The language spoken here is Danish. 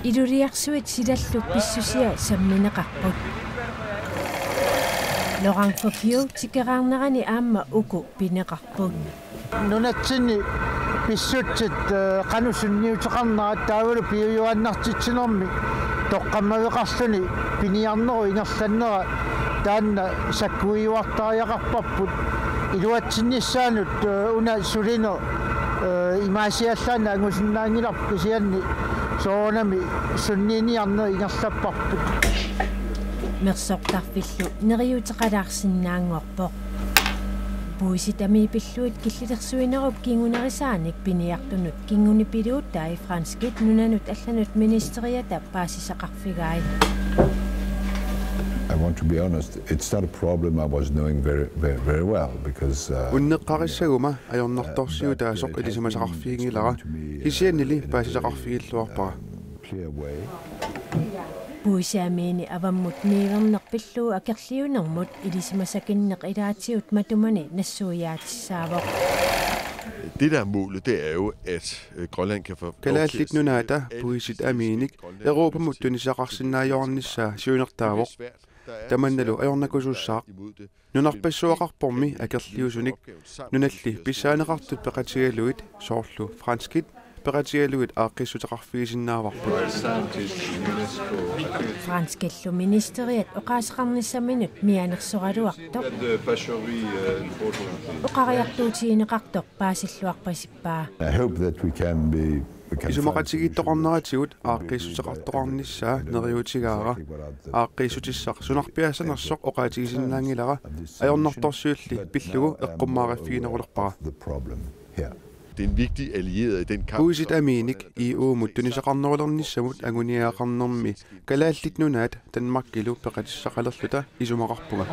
Iluriarsuit sidalluk pissusia sammineqarput. Lorang Fokio tikeraarnerani aamma uku pineqarput. Nunatsini pissutsit qanusunniuteqarnera taavalu piuyuannartitsinermi toqqammaveqarluni piniarneru ingerlannera taanna sakkuiuartariaqarparput iluatsinnissaanut una sulino imaasiallaana angusinnaangilarpu kisianni soonami sunniiniarner ingerlapparput Mersortarfillu neriuteqalaarsinnaanguarpoq puisitami pilluit killitersuinerup kingunerisaanik piniartunut kingunipiluuttai franskit nunanut allanut ministeriata paasisaqarfigaai. I want to be honest, it's not a problem I was knowing very well because unneqqarissaguma ajornertorsiu taasoq ilisamasaqarfiingilara isiannili paasisaqarfigilluarpara clear way. Puisaamiini avammut niivernerpilluu akerliunermut ilisimasakinneq ilaatiut matumani nassuujaatissaaavoq. Det der er målet, det er jo, at Grønland kan få kalaallit nunaata puisit amiinik Euroopamuttunisaqarsinnaajornissa siunertaavoq tamannalu ajornakusussaaq nunarpassuaqarpormi akerliusunik nunalli pissaaneqartut peqatigaluit soorlu franskit peqatigaluit aaqqissuteqarfigisinnaavарпут Franskillu ministeriat oqaasaqarnissaminut mianersoraluartoq oqariartuutiineqartoq paasilluarpasippaa. I hope that we can isumaqatigittoqarneratigut aaqqissuteqartoqarnissaa neriutigaara aaqqissutissaq sunarpiassanersoq oqaatigisinnaangilara ajornertorsiulli pillugu eqqummaaraffiginerulerpara. Det er en vigtig allieret i den kamp. Puisit amiinik iuumuttunisaqarnerulernissamut anguniaqarnermi kalaallit nunaat Danmarkilu peqatissaqalerluta isumaqarpuga.